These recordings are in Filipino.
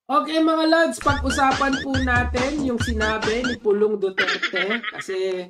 Okay mga lads, pag-usapan po natin yung sinabi ni Pulong Duterte kasi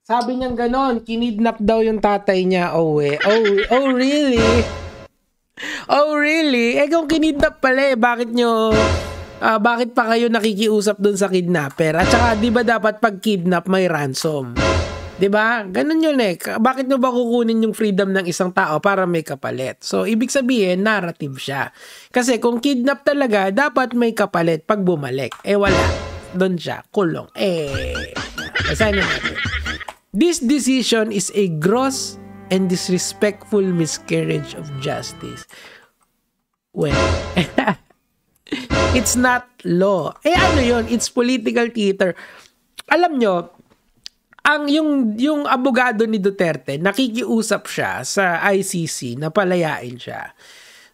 sabi niya ganon, kinidnap daw yung tatay niya. Oh really? Oh really? Eh kung kinidnap pala bakit pa kayo nakikiusap dun sa kidnapper? At saka di ba dapat pag kidnap may ransom? 'Di ba? Ganun 'yun eh. Bakit nyo ba kukunin yung freedom ng isang tao para may kapalit? So, ibig sabihin, narrative siya. Kasi kung kidnap talaga, dapat may kapalit pag bumalik. Eh, wala. Doon siya. Kulong. Basahin na natin. This decision is a gross and disrespectful miscarriage of justice. Well, it's not law. Ano yun? It's political theater. Alam nyo, yung abogado ni Duterte, nakikiusap siya sa ICC na palayain siya.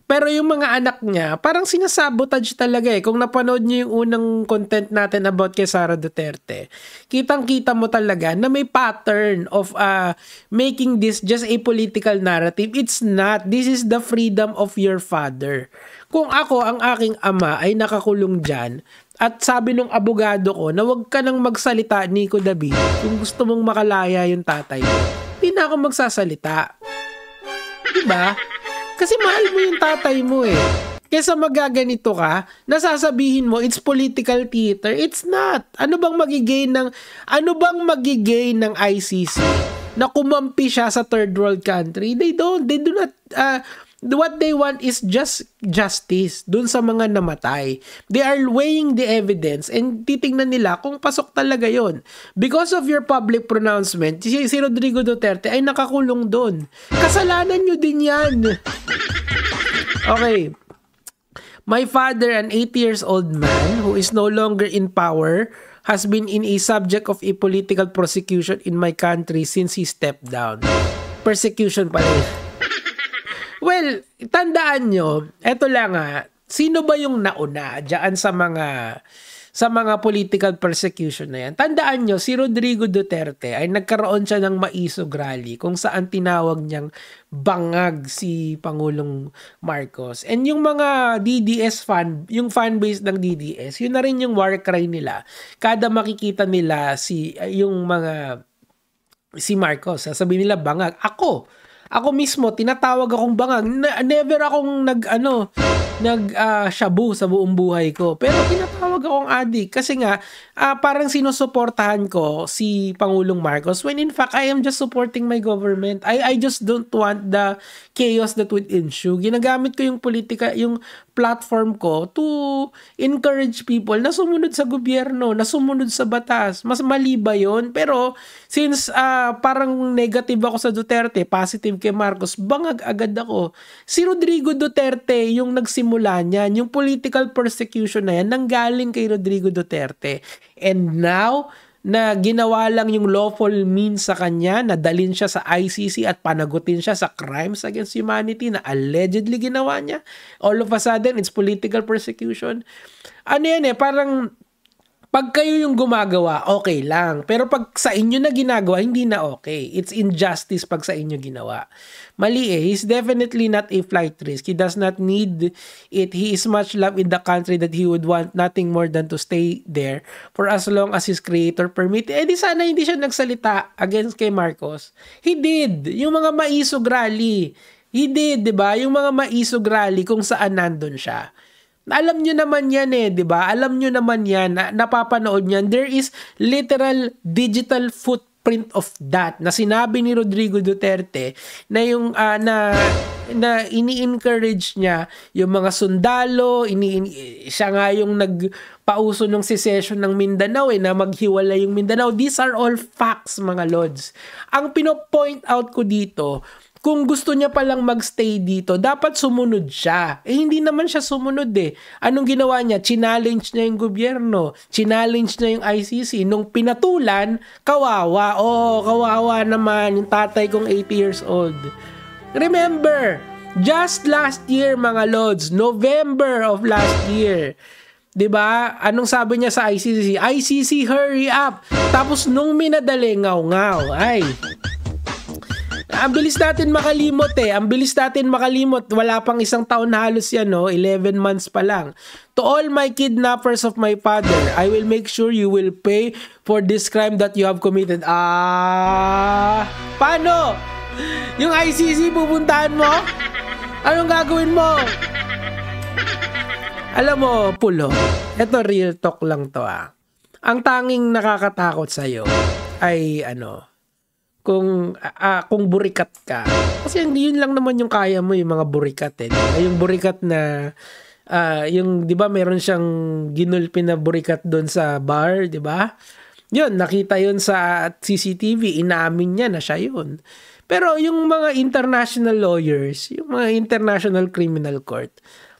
Pero yung mga anak niya, parang sinasabotage talaga eh. Kung napanood niyo yung unang content natin about kay Sara Duterte, kitang-kita mo talaga na may pattern of making this just a political narrative. It's not. This is the freedom of your father. Kung ako, ang aking ama ay nakakulong dyan, at sabi nung abogado ko na wag ka nang magsalita, Nico David, kung gusto mong makalaya yung tatay mo, hindi na ako magsasalita. Diba? Kasi mahal mo yung tatay mo eh. Kesa magaganito ka, nasasabihin mo it's political theater. It's not. Ano bang magigain ng ICC na kumampi siya sa third world country? They do not what they want is just justice dun sa mga namatay. They are weighing the evidence and titingnan nila kung pasok talaga yon. Because of your public pronouncement, si Rodrigo Duterte ay nakakulong dun. Kasalanan nyo din yan. Okay. My father, an 80 years old man who is no longer in power, has been in a subject of a political prosecution in my country since he stepped down. Persecution pala. Well, tandaan nyo, eto lang sino ba yung nauna dyan sa mga political persecution na yan? Tandaan nyo, si Rodrigo Duterte ay nagkaroon siya ng maisog rally kung saan tinawag niyang bangag si Pangulong Marcos. And yung mga DDS yung fanbase ng DDS, yun na rin yung war cry nila. Kada makikita nila si Marcos, sasabihin nila bangag. Ako mismo, tinatawag akong bangag. Never akong shabu sa buong buhay ko. Pero tinatawag akong adik. Kasi nga, parang sinusuportahan ko si Pangulong Marcos when in fact, I am just supporting my government. I just don't want the chaos that would ensue. Ginagamit ko yung yung platform ko to encourage people na sumunod sa gobyerno, na sumunod sa batas. Mas mali ba yun? Pero since parang negative ako sa Duterte, positive kay Marcos, bangag agad ako. Si Rodrigo Duterte yung nagsimula niyan, yung political persecution na yan, nanggaling kay Rodrigo Duterte. And now, na ginawa lang yung lawful means sa kanya, na dalhin siya sa ICC at panagutin siya sa crimes against humanity na allegedly ginawa niya. All of a sudden, it's political persecution. Ano yan parang pag kayo yung gumagawa, okay lang. Pero pag sa inyo na ginagawa, hindi na okay. It's injustice pag sa inyo ginawa. Mali He's definitely not a flight risk. He does not need it. He is much loved in the country that he would want nothing more than to stay there for as long as his creator permit. Di sana hindi siya nagsalita against kay Marcos. He did. Yung mga maisog rally. He did, di ba? Yung mga maisog rally kung saan nandun siya. Alam nyo naman yan di ba? Alam nyo naman yan, napapanood yan. There is literal digital footprint of that na sinabi ni Rodrigo Duterte na yung na ini-encourage niya yung mga sundalo, siya nga yung nagpauso ng secession ng Mindanao na maghiwalay yung Mindanao. These are all facts, mga lods. Ang pino-point out ko dito, kung gusto niya palang magstay dito, dapat sumunod siya. Hindi naman siya sumunod Anong ginawa niya? Challenge niya yung gobyerno. Challenge niya yung ICC. Nung pinatulan, kawawa. Kawawa naman yung tatay kong 80 years old. Remember, just last year, mga lods, November of last year, 'di ba? Anong sabi niya sa ICC? ICC, hurry up. Tapos nung minadali, ngaw. ang bilis natin makalimot eh. Ang bilis natin makalimot. Wala pang isang taon na halos yan, no? 11 months pa lang. To all my kidnappers of my father, I will make sure you will pay for this crime that you have committed. Paano? Yung ICC pupuntahan mo? Anong gagawin mo? Alam mo, Pulo, eto real talk lang to Ang tanging nakakatakot sa'yo ay kung burikat ka. Kasi hindi yun lang naman yung kaya mo, yung mga burikat eh. Yung burikat na yung 'di ba meron siyang ginulpi na burikat doon sa bar, 'di ba? Yun, nakita yun sa CCTV, inaamin niya na siya yun. Pero yung mga international lawyers, yung mga international criminal court,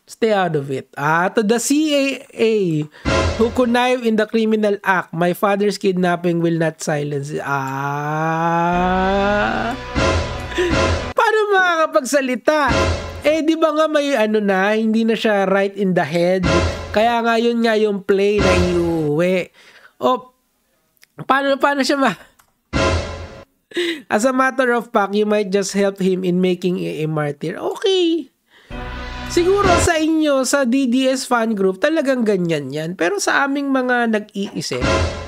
stay out of it. To the CAA who connive in the criminal act, my father's kidnapping will not silence. Paano makakapagsalita? Di ba nga may hindi na siya right in the head. Kaya nga yun nga yung play na iuwi. Paano siya As a matter of fact, you might just help him in making a martyr. Okay. Siguro sa inyo, sa DDS fan group, talagang ganyan yan. Pero sa aming mga nag-iisip,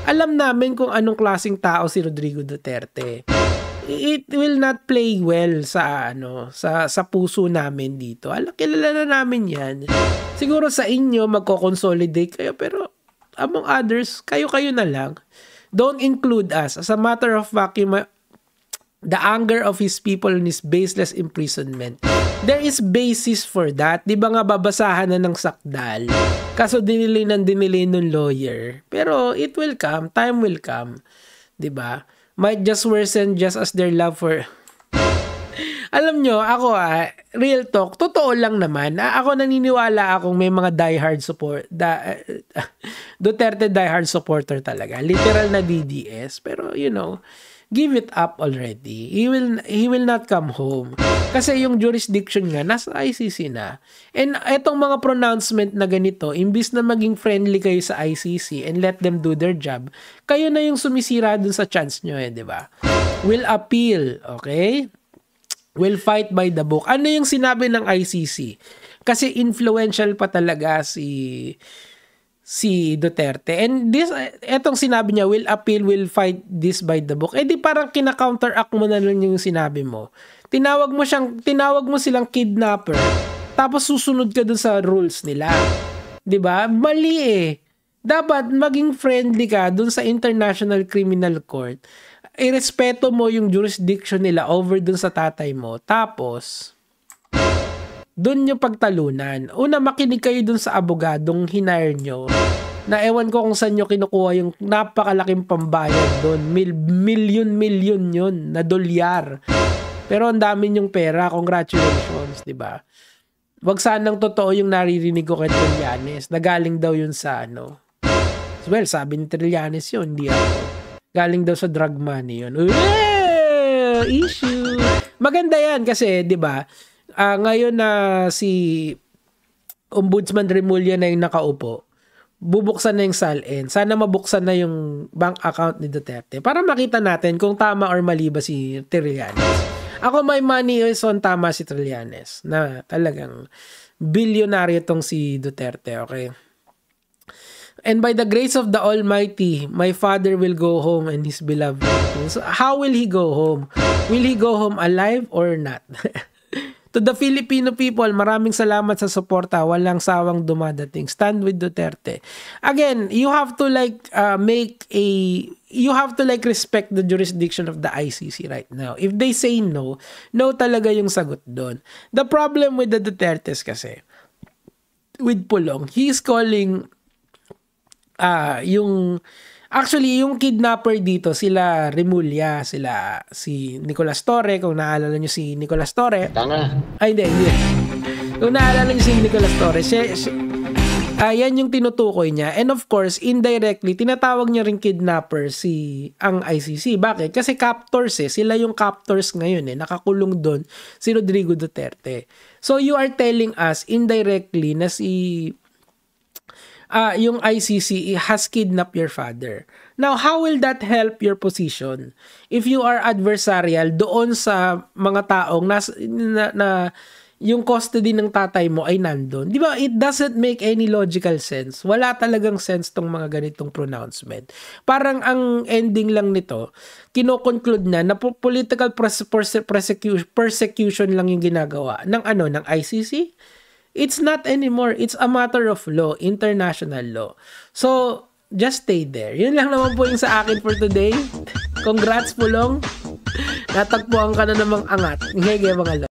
alam namin kung anong klaseng tao si Rodrigo Duterte. It will not play well sa puso namin dito. Kilala na namin yan. Siguro sa inyo, magko-consolidate kayo. Pero among others, kayo-kayo na lang. Don't include us. As a matter of fact, the anger of his people and his baseless imprisonment. There is basis for that. Di ba nga babasahan na ng sakdal? Kaso dinili ng lawyer. Pero it will come. Time will come. Di ba? Might just worsen just as their love for... Alam nyo, ako real talk, totoo lang naman. Ako naniniwala akong may mga diehard support. Duterte diehard supporter talaga. Literal na DDS. Pero give it up already. He will not come home. Kasi yung jurisdiction nga, nasa ICC na. And etong mga pronouncement na ganito, imbis na maging friendly kayo sa ICC and let them do their job, kayo na yung sumisira dun sa chance nyo di ba? Will appeal, okay? Will fight by the book. Ano yung sinabi ng ICC? Kasi influential pa talaga si Duterte. And etong sinabi niya, will appeal, will fight this by the book. Di parang kina-counteract mo na lang yung sinabi mo. Tinawag mo silang kidnapper, tapos susunod ka dun sa rules nila. 'Di ba? Mali Dapat maging friendly ka dun sa International Criminal Court. Irespeto mo yung jurisdiction nila over dun sa tatay mo. Tapos dun yung pagtalunan. Una, makinig kayo dun sa abogadong hinire nyo. Na ewan ko kung saan nyo kinukuha yung napakalaking pambayad dun. Million yun na dolyar. Pero ang dami yung pera. Congratulations, di ba? Wag sanang totoo yung naririnig ko kay Trillanes. Nagaling daw yun sa Well, sabi ni Trillanes yun, hindi ako. Galing daw sa drug money yun. Issue. Maganda yan kasi, di ba? Ngayon na si Ombudsman Remulla na yung nakaupo, bubuksan na yung SALN. Sana mabuksan na yung bank account ni Duterte para makita natin kung tama or mali ba si Trillanes. Ako may money is on tama si Trillanes na talagang bilyonaryo tong si Duterte, okay? And by the grace of the Almighty, my father will go home and his beloved. So how will he go home? Will he go home alive or not? To the Filipino people, maraming salamat sa suporta. Walang sawang dumadating. Stand with Duterte. Again, you have to respect the jurisdiction of the ICC right now. If they say no talaga yung sagot doon. The problem with the Dutertes kasi, with Pulong, he is calling yung kidnapper dito, sila Remulla, si Nicolas Torre, kung naalala nyo si Nicolas Torre. Tanga. Ay, hindi. Kung naalala nyo si Nicolas Torre, yan yung tinutukoy niya. And of course, indirectly, tinatawag niya rin kidnapper ang ICC. Bakit? Kasi captors sila yung captors ngayon nakakulong doon si Rodrigo Duterte. So you are telling us indirectly na si yung ICC has kidnapped your father. Now, how will that help your position? If you are adversarial doon sa mga taong na yung custody ng tatay mo ay nandun. Di ba? It doesn't make any logical sense. Wala talagang sense tong mga ganitong pronouncement. Parang ang ending lang nito, kino-conclude na political persecution lang yung ginagawa ng ICC. It's not anymore. It's a matter of law, international law. So, just stay there. Yun lang naman po yung sa akin for today. Congrats, Pulong. Natagpuan ka na namang angat. Ngege mga